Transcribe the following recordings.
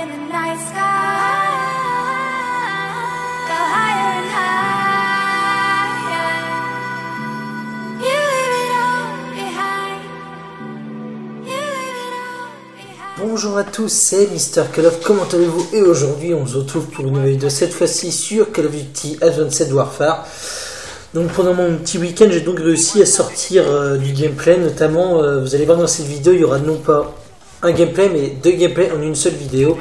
in the night sky. Go higher and higher. You leave it all behind. You leave it all behind. Bonjour à tous, c'est Mister Call of, comment allez-vous? Et aujourd'hui on se retrouve pour une nouvelle vidéo, cette fois-ci sur Call of Duty Advanced Warfare. Donc pendant mon petit week-end j'ai donc réussi à sortir du gameplay, notamment vous allez voir dans cette vidéo il y aura non pas un gameplay mais deux gameplays en une seule vidéo.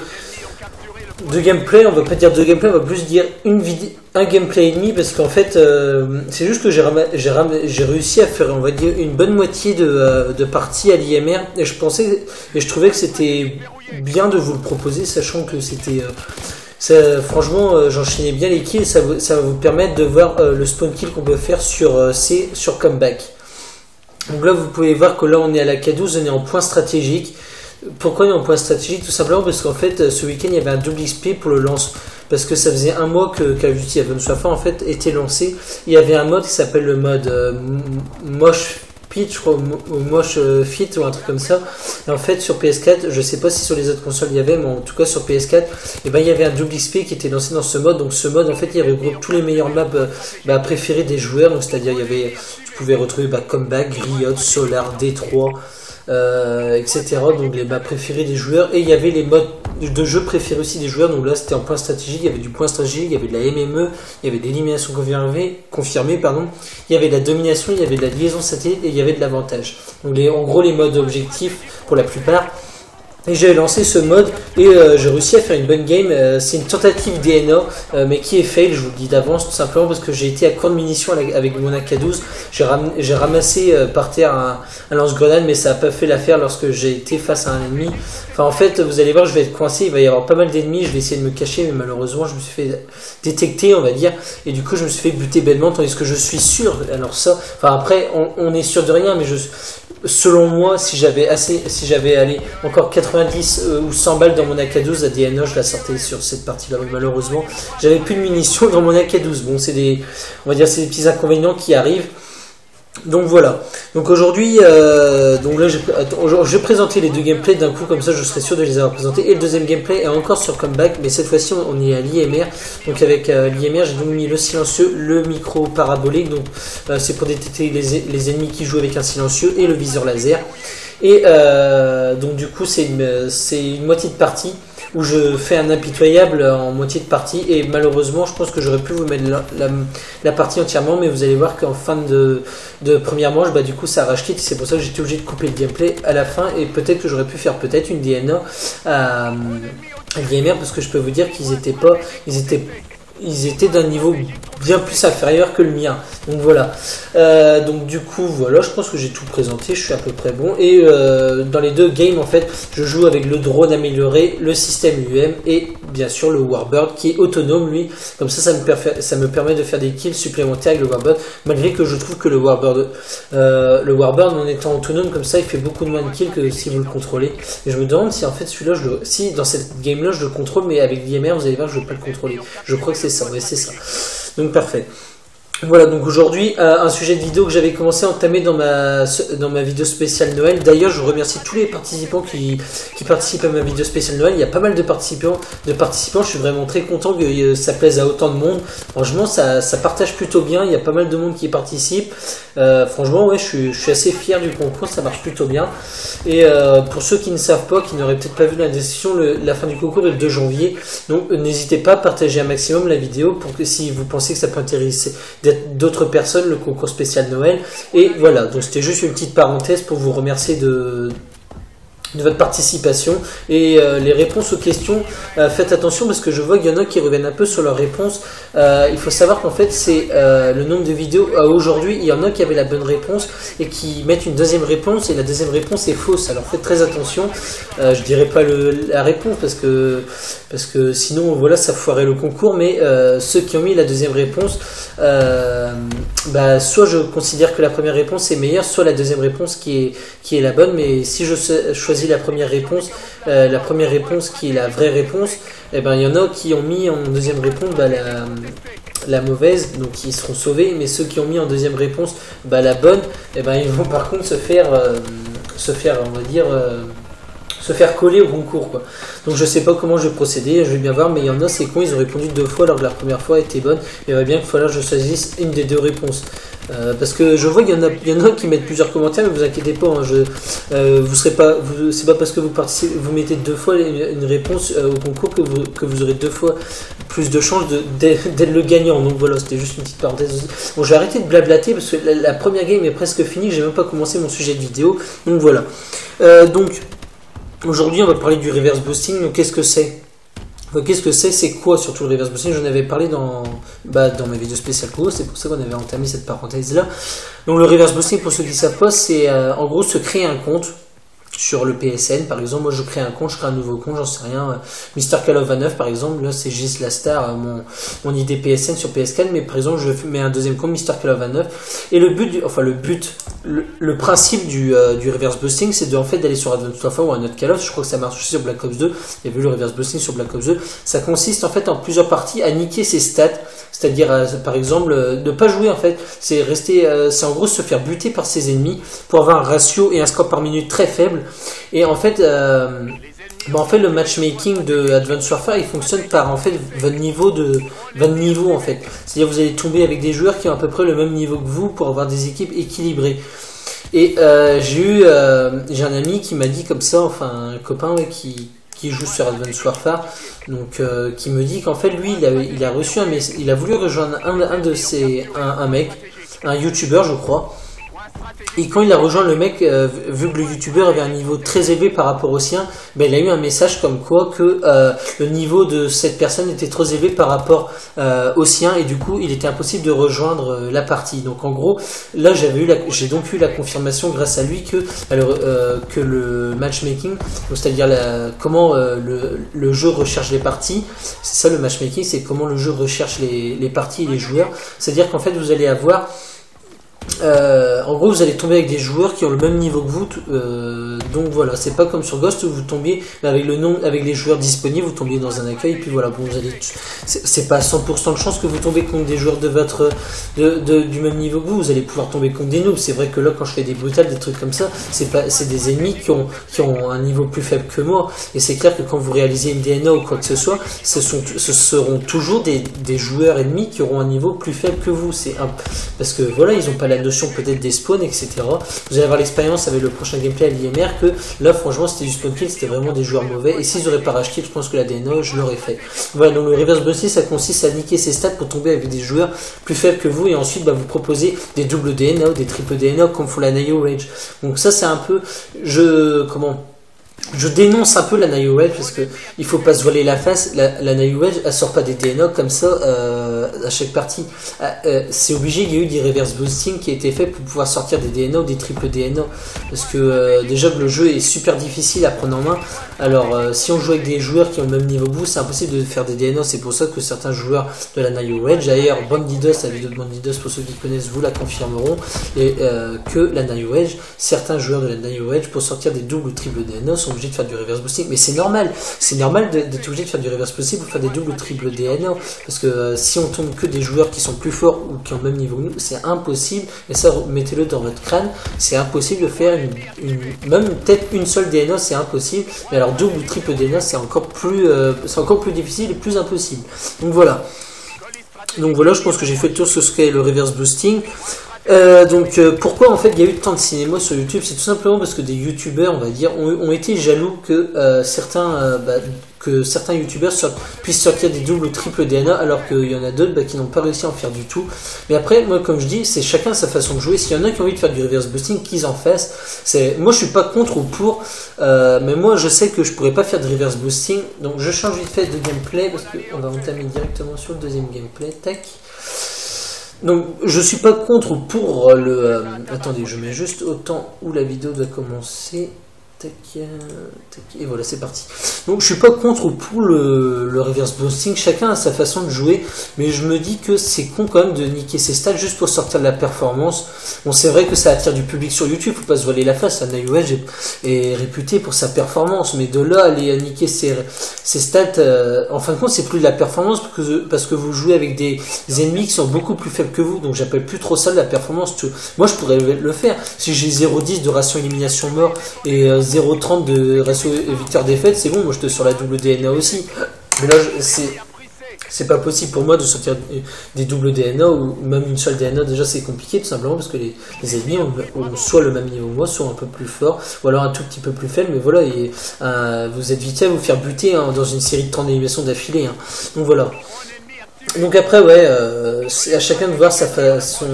Deux gameplays, on va pas dire deux gameplays, on va plus dire un gameplay et demi, parce qu'en fait c'est juste que j'ai réussi à faire, on va dire, une bonne moitié de parties à l'IMR, et je trouvais que c'était bien de vous le proposer, sachant que c'était franchement j'enchaînais bien les kills, ça va vous permettre de voir le spawn kill qu'on peut faire sur Comeback. Donc là vous pouvez voir que là on est à la K12, on est en point stratégique. Pourquoi on est en point stratégique? Tout simplement parce qu'en fait ce week-end il y avait un double XP pour le lance, parce que ça faisait un mois que Call of Duty Advanced Warfare en fait était lancé. Il y avait un mode qui s'appelle le mode Mosh Fit, je crois, ou Mosh Fit ou un truc comme ça. Et en fait sur PS4, je sais pas si sur les autres consoles il y avait, mais en tout cas sur PS4, et ben il y avait un double XP qui était lancé dans ce mode. Donc ce mode en fait il regroupe tous les meilleurs maps préférés des joueurs. Donc c'est-à-dire il y avait, tu pouvais retrouver Comeback, Griot, Solar, D3. Etc. Donc les maps préférés des joueurs, et il y avait les modes de jeu préférés aussi des joueurs. Donc là c'était en point stratégique, il y avait du point stratégique, il y avait de la MME, il y avait de l'élimination confirmée, il y avait de la domination, il y avait de la liaison satellite et il y avait de l'avantage. Donc en gros les modes objectifs pour la plupart. Et j'ai lancé ce mode et j'ai réussi à faire une bonne game. C'est une tentative DNA mais qui est fail, je vous le dis d'avance, tout simplement parce que j'ai été à court de munitions avec mon AK-12. J'ai ramassé par terre un lance-grenade, mais ça n'a pas fait l'affaire lorsque j'ai été face à un ennemi. Enfin en fait vous allez voir, je vais être coincé, il va y avoir pas mal d'ennemis, je vais essayer de me cacher, mais malheureusement je me suis fait détecter, on va dire, et du coup je me suis fait buter bêtement, tandis que je suis sûr, alors ça, enfin après on est sûr de rien, mais selon moi, si j'avais allé encore 90 ou 100 balles dans mon AK-12 à DNA, je la sortais sur cette partie-là. Mais malheureusement, j'avais plus de munitions dans mon AK-12. Bon, c'est des petits inconvénients qui arrivent. Donc voilà. Donc aujourd'hui, donc là, je vais présenter les deux gameplays d'un coup, comme ça je serai sûr de les avoir présentés. Et le deuxième gameplay est encore sur Comeback, mais cette fois-ci on est à l'IMR. Donc avec l'IMR, j'ai donc mis le silencieux, le micro parabolique, donc c'est pour détecter les ennemis qui jouent avec un silencieux, et le viseur laser. Et donc du coup c'est une moitié de partie où je fais un impitoyable en moitié de partie, et malheureusement je pense que j'aurais pu vous mettre la partie entièrement, mais vous allez voir qu'en fin de première manche, du coup ça arrache quitte, c'est pour ça que j'étais obligé de couper le gameplay à la fin, et peut-être que j'aurais pu faire une DNA à l'IMR, parce que je peux vous dire qu'ils étaient d'un niveau bien plus inférieur que le mien. Donc voilà. Donc du coup voilà, je pense que j'ai tout présenté, je suis à peu près bon. Et dans les deux games en fait, je joue avec le drone amélioré, le système UM et bien sûr le Warbird qui est autonome lui. Comme ça me permet de faire des kills supplémentaires avec le Warbird, malgré que je trouve que le Warbird en étant autonome comme ça, il fait beaucoup de moins de kills que si vous le contrôlez. Et je me demande si en fait celui-là, si dans cette game là je le contrôle, mais avec l'IMR vous allez voir que je ne vais pas le contrôler. Je crois que c'est ça, ouais, c'est ça. Donc parfait. Voilà, donc aujourd'hui un sujet de vidéo que j'avais commencé à entamer dans ma vidéo spéciale Noël. D'ailleurs je remercie tous les participants qui participent à ma vidéo spéciale Noël. Il y a pas mal de participants, je suis vraiment très content que ça plaise à autant de monde. Franchement ça partage plutôt bien, il y a pas mal de monde qui participe. Franchement ouais, je suis assez fier du concours, ça marche plutôt bien. Et pour ceux qui ne savent pas, qui n'auraient peut-être pas vu la description, la fin du concours est le 2 janvier. Donc n'hésitez pas à partager un maximum la vidéo pour que, si vous pensez que ça peut intéresser d'autres personnes, le concours spécial Noël. Et voilà, donc c'était juste une petite parenthèse pour vous remercier de votre participation et les réponses aux questions. Faites attention parce que je vois qu'il y en a qui reviennent un peu sur leurs réponses. Il faut savoir qu'en fait c'est le nombre de vidéos aujourd'hui, il y en a qui avaient la bonne réponse et qui mettent une deuxième réponse, et la deuxième réponse est fausse. Alors faites très attention. Je dirais pas la réponse parce que sinon voilà, ça foirait le concours, mais ceux qui ont mis la deuxième réponse, soit je considère que la première réponse est meilleure, soit la deuxième réponse qui est la bonne. Mais si je choisis la première réponse qui est la vraie réponse, il y en a qui ont mis en deuxième réponse la mauvaise, donc ils seront sauvés, mais ceux qui ont mis en deuxième réponse la bonne, ils vont par contre se faire on va dire se faire coller au concours, quoi. Donc je sais pas comment je vais procéder, je vais bien voir, mais il y en a, c'est con, ils ont répondu 2 fois alors que la première fois était bonne. Il y aurait bien qu'il fallait que je choisisse une des 2 réponses. Parce que je vois qu'il y en a qui mettent plusieurs commentaires, mais vous inquiétez pas, hein, vous serez pas, c'est pas parce que vous mettez 2 fois une réponse au concours que vous aurez 2 fois plus de chances d'être le gagnant. Donc voilà, c'était juste une petite parenthèse aussi. Bon, je vais arrêter de blablater parce que la première game est presque finie, j'ai même pas commencé mon sujet de vidéo. Donc voilà. Donc aujourd'hui, on va parler du reverse boosting. Donc qu'est-ce que c'est? Qu'est-ce que c'est? C'est quoi surtout le reverse boosting? J'en avais parlé dans ma vidéo spéciale Kuo, c'est pour ça qu'on avait entamé cette parenthèse là. Donc le reverse boosting, pour ceux qui savent pas, c'est en gros se créer un compte sur le PSN. Par exemple, moi je crée un compte, je crée un nouveau compte, j'en sais rien, Mr. Call of 29 par exemple, là c'est Gis la star, mon idée PSN sur PS4, mais par exemple je mets un deuxième compte, Mr. Call of 29, et le principe du reverse boosting, c'est en fait d'aller sur Advanced Warfare ou un autre Call of, je crois que ça marche aussi sur Black Ops 2, il y avait le reverse boosting sur Black Ops 2, ça consiste en fait en plusieurs parties à niquer ses stats, c'est-à-dire par exemple ne pas jouer en fait, c'est en gros se faire buter par ses ennemis pour avoir un ratio et un score par minute très faible. Et en fait, le matchmaking de Advanced Warfare, il fonctionne par en fait votre niveau en fait. C'est-à-dire vous allez tomber avec des joueurs qui ont à peu près le même niveau que vous pour avoir des équipes équilibrées. Et j'ai un ami qui m'a dit comme ça, enfin un copain qui joue sur Advanced Warfare, donc qui me dit qu'en fait lui il a reçu il a voulu rejoindre un mec, un YouTuber je crois. Et quand il a rejoint le mec, vu que le youtubeur avait un niveau très élevé par rapport au sien, ben, il a eu un message comme quoi que le niveau de cette personne était trop élevé par rapport au sien, et du coup il était impossible de rejoindre la partie. Donc en gros, là j'ai donc eu la confirmation grâce à lui que le matchmaking, c'est-à-dire comment le jeu recherche les parties, c'est ça le matchmaking, c'est comment le jeu recherche les parties et les joueurs. C'est-à-dire qu'en fait vous allez avoir en gros vous allez tomber avec des joueurs qui ont le même niveau que vous, donc voilà, c'est pas comme sur Ghost où vous tombiez avec les joueurs disponibles, vous tombiez dans un accueil et puis voilà, bon, c'est pas 100% de chance que vous tombez contre des joueurs du même niveau que vous allez pouvoir tomber contre des noobs. C'est vrai que là quand je fais des brutales, des trucs comme ça, c'est des ennemis qui ont un niveau plus faible que moi, et c'est clair que quand vous réalisez une DNA ou quoi que ce soit, ce seront toujours des joueurs ennemis qui auront un niveau plus faible que vous, parce que voilà, ils ont pas la notion peut-être des spawns, etc. Vous allez avoir l'expérience avec le prochain gameplay à l'IMR que là franchement c'était du spawn kill, c'était vraiment des joueurs mauvais, et s'ils auraient pas racheté, je pense que la DNA je l'aurais fait. Voilà, donc le reverse boosting ça consiste à niquer ses stats pour tomber avec des joueurs plus faibles que vous, et ensuite vous proposez des doubles DNA ou des triples DNA comme font la Nio Rage. Donc ça c'est un peu, je dénonce un peu la Nio Rage parce que il faut pas se voiler la face. La Nio Rage elle sort pas des DNA comme ça à chaque partie. C'est obligé, il y a eu des reverse boosting qui a été fait pour pouvoir sortir des DNA ou des triples DNA, parce que déjà que le jeu est super difficile à prendre en main. Alors si on joue avec des joueurs qui ont le même niveau que vous, c'est impossible de faire des DNA. C'est pour ça que certains joueurs de la Nio Rage, d'ailleurs Bandidos, la vidéo de Bandidos pour ceux qui connaissent vous la confirmeront, et que la Nio Rage, certains joueurs de la Nio Rage pour sortir des doubles ou triples DNA sont obligés de faire du reverse boosting. Mais c'est normal d'être obligé de faire du reverse boosting pour faire des doubles ou triples DNA, parce que si on tombe que des joueurs qui sont plus forts ou qui ont le même niveau que nous, c'est impossible, et ça mettez-le dans votre crâne, c'est impossible de faire même peut-être une seule DNA, c'est impossible, mais alors double ou triple DNA c'est encore plus difficile et plus impossible. Donc voilà, je pense que j'ai fait le tour sur ce qu'est le reverse boosting. Pourquoi en fait il y a eu tant de cinéma sur YouTube? C'est tout simplement parce que des youtubeurs, on va dire, ont été jaloux que certains youtubeurs puissent sortir des doubles ou triples DNA, alors qu'il y en a d'autres qui n'ont pas réussi à en faire du tout. Mais après, moi comme je dis, c'est chacun sa façon de jouer. S'il y en a qui ont envie de faire du reverse boosting, qu'ils en fassent. Moi je suis pas contre ou pour, mais moi je sais que je pourrais pas faire de reverse boosting, donc je change vite fait de gameplay parce qu'on va entamer directement sur le deuxième gameplay. Tac. Donc je suis pas contre ou pour attendez, je mets juste au temps où la vidéo doit commencer. Tac, et voilà, c'est parti. Donc je suis pas contre ou pour le reverse boosting, chacun a sa façon de jouer, mais je me dis que c'est con quand même de niquer ses stats juste pour sortir de la performance. Bon, c'est vrai que ça attire du public sur YouTube, faut pas se voiler la face, la Nio Rage est réputée pour sa performance, mais de là aller niquer ses stats, en fin de compte c'est plus de la performance parce que vous jouez avec des ennemis qui sont beaucoup plus faibles que vous, donc j'appelle plus trop ça de la performance. Moi je pourrais le faire, si j'ai 0,10 de ratio élimination mort et 0,30 de ratio victoire-défaite, c'est bon, moi je te sors la double DNA aussi. Mais là, c'est pas possible pour moi de sortir des doubles DNA ou même une seule DNA. Déjà, c'est compliqué tout simplement parce que les ennemis ont soit le même niveau que moi, soit un peu plus fort, ou alors un tout petit peu plus faible. Mais voilà, vous êtes vite fait à vous faire buter hein, dans une série de 30 animations d'affilée. Hein. Donc voilà. Donc après ouais, c'est à chacun de voir sa façon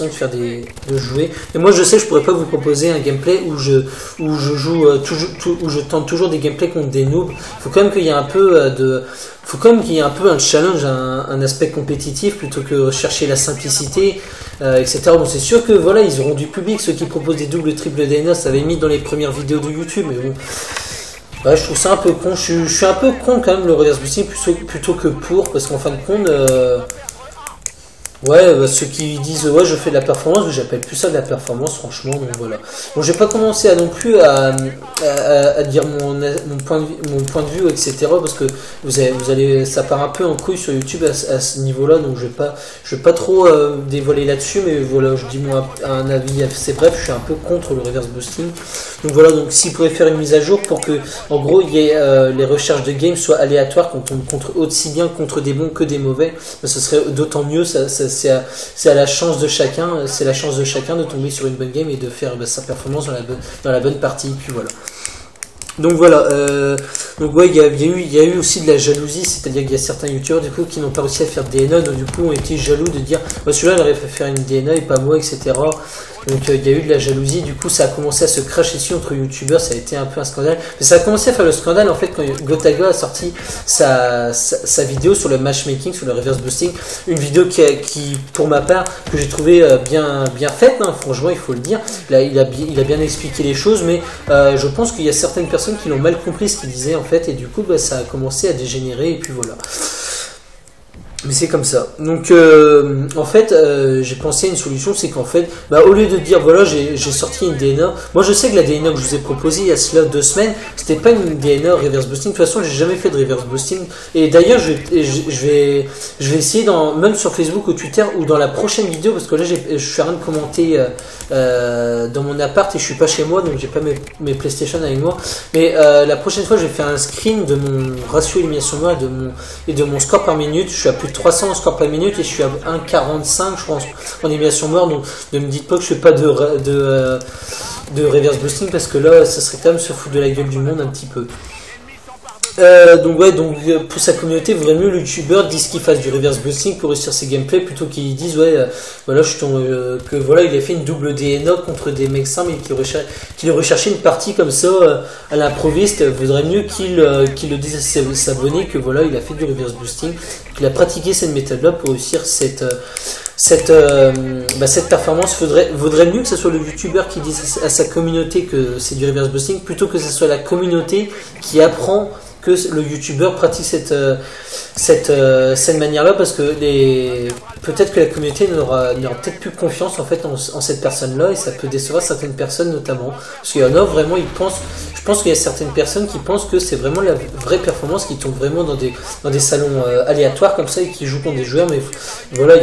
de faire de jouer. Et moi je sais que je pourrais pas vous proposer un gameplay où je joue où je tente toujours des gameplays contre des noobs. Faut quand même qu'il y ait un peu un challenge, un aspect compétitif plutôt que chercher la simplicité, etc. Bon c'est sûr que voilà ils auront du public ceux qui proposent des doubles triple DNA, ça avait mis dans les premières vidéos de YouTube, mais bon. Ouais, je trouve ça un peu con. Je suis un peu con quand même le reverse boosting plutôt que pour, parce qu'en fin de compte, ouais, ceux qui disent ouais je fais de la performance, j'appelle plus ça de la performance franchement, donc voilà. Bon je vais pas commencer à non plus à dire mon point de vue, etc. parce que vous allez ça part un peu en couille sur YouTube à ce niveau-là, donc je vais pas trop dévoiler là-dessus, mais voilà, je dis moi un avis assez bref, je suis un peu contre le reverse boosting. Donc voilà, donc s'il pourrait faire une mise à jour pour que en gros il y ait les recherches de game soient aléatoires, qu'on tombe aussi bien contre des bons que des mauvais, ben, ce serait d'autant mieux, c'est à la chance de chacun, c'est la chance de chacun de tomber sur une bonne game et de faire sa performance dans la bonne partie, puis voilà. Donc voilà, donc ouais, il y a eu aussi de la jalousie, c'est-à-dire qu'il y a certains youtubeurs du coup qui n'ont pas réussi à faire de DNA, donc du coup ont été jaloux de dire bah, celui-là il aurait fait faire une DNA et pas moi, etc. Donc il y a eu de la jalousie, du coup ça a commencé à se cracher dessus entre youtubeurs, ça a été un peu un scandale. Mais ça a commencé à faire le scandale en fait quand Gotaga a sorti sa vidéo sur le matchmaking, sur le reverse boosting, une vidéo qui pour ma part que j'ai trouvé bien faite, hein, franchement il faut le dire. Là, il a bien expliqué les choses, mais je pense qu'il y a certaines personnes qui l'ont mal compris ce qu'il disait en fait, et du coup bah, ça a commencé à dégénérer et puis voilà. Mais c'est comme ça. Donc en fait j'ai pensé à une solution, c'est qu'en fait bah, au lieu de dire voilà j'ai sorti une DNA, moi je sais que la DNA que je vous ai proposée il y a cela 2 semaines, c'était pas une DNA reverse boosting. De toute façon j'ai jamais fait de reverse boosting, et d'ailleurs je vais essayer même sur Facebook ou Twitter ou dans la prochaine vidéo, parce que là je suis en train de commenter dans mon appart et je suis pas chez moi, donc j'ai pas mes PlayStation avec moi, mais la prochaine fois je vais faire un screen de mon ratio élimination noire et de mon score par minute. Je suis à plus de 300 en score par minute et je suis à 1,45 je pense en élimination noire, donc ne me dites pas que je fais pas de reverse boosting, parce que là ça serait quand même se foutre de la gueule du monde un petit peu. Donc ouais, donc pour sa communauté, il vaudrait mieux le youtubeur dise qu'il fasse du reverse boosting pour réussir ses gameplays, plutôt qu'ils disent ouais voilà que voilà il a fait une double DNA contre des mecs simples et qu'il aurait cherché une partie comme ça à l'improviste. Il vaudrait mieux qu'il le dise à ses abonnés que voilà il a fait du reverse boosting, qu'il a pratiqué cette méthode là pour réussir cette performance. Vaudrait mieux que ce soit le youtubeur qui dise à sa communauté que c'est du reverse boosting, plutôt que ce soit la communauté qui apprend que le youtubeur pratique cette manière-là, parce que peut-être que la communauté n'aura peut-être plus confiance en fait en cette personne-là, et ça peut décevoir certaines personnes notamment, parce qu'il y en a vraiment, je pense qu'il y a certaines personnes qui pensent que c'est vraiment la vraie performance, qui tombent vraiment dans des salons aléatoires comme ça et qui jouent contre des joueurs. Mais voilà,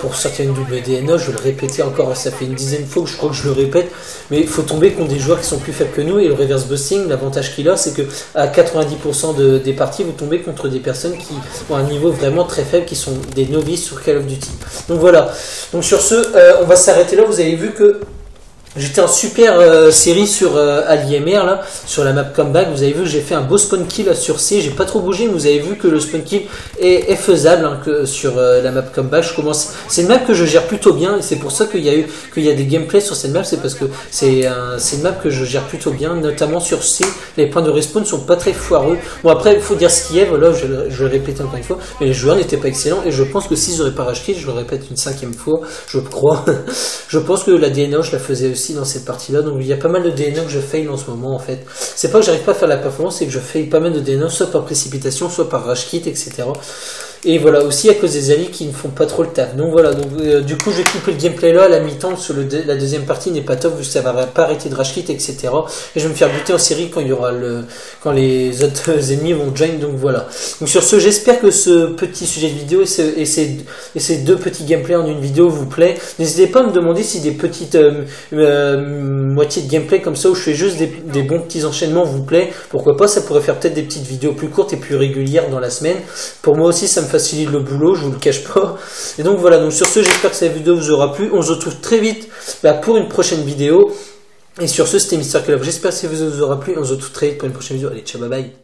pour sortir une double DNA, je vais le répéter encore, ça fait une dizaine de fois que je crois que je le répète, mais il faut tomber contre des joueurs qui sont plus faibles que nous, et le reverse boosting, l'avantage qu'il a, c'est que à 90% des parties, vous tombez contre des personnes qui ont un niveau vraiment très faible, qui sont des novices sur Call of Duty. Donc voilà, donc sur ce, on va s'arrêter là. Vous avez vu que j'étais en super série sur AliMR là, sur la map comeback. Vous avez vu que j'ai fait un beau spawn kill sur C, j'ai pas trop bougé, mais vous avez vu que le spawn kill est faisable hein, que sur la map comeback. C'est une map que je gère plutôt bien, et c'est pour ça qu'il y a des gameplays sur cette map, c'est parce que c'est une map que je gère plutôt bien, notamment sur C. Les points de respawn sont pas très foireux. Bon après il faut dire ce qui est, voilà, je le répète encore une fois, mais les joueurs n'étaient pas excellents, et je pense que s'ils auraient pas rage quit, je le répète une 5e fois, je crois, je pense que la DNA je la faisais aussi dans cette partie là. Donc il y a pas mal de DNA que je fail en ce moment en fait. C'est pas que j'arrive pas à faire la performance, c'est que je fail pas mal de DNA soit par précipitation, soit par rage quit, etc. Et voilà, aussi à cause des alliés qui ne font pas trop le taf. Donc voilà, donc du coup je vais couper le gameplay là à la mi-temps, parce que la deuxième partie n'est pas top, vu que ça va pas arrêter de rage quit, etc. Et je vais me faire buter en série quand il y aura quand les autres ennemis vont join, donc voilà. Donc sur ce, j'espère que ce petit sujet de vidéo et ces deux petits gameplays en une vidéo vous plaît. N'hésitez pas à me demander si des petites moitiés de gameplay comme ça, où je fais juste des bons petits enchaînements, vous plaît. Pourquoi pas, ça pourrait faire peut-être des petites vidéos plus courtes et plus régulières dans la semaine. Pour moi aussi, ça me facilite le boulot, je vous le cache pas. Et donc voilà, donc sur ce, j'espère que cette vidéo vous aura plu. On se retrouve très vite pour une prochaine vidéo. Et sur ce, c'était Mr. Call of. J'espère que ça vous aura plu. On se retrouve très vite pour une prochaine vidéo. Allez, ciao, bye bye.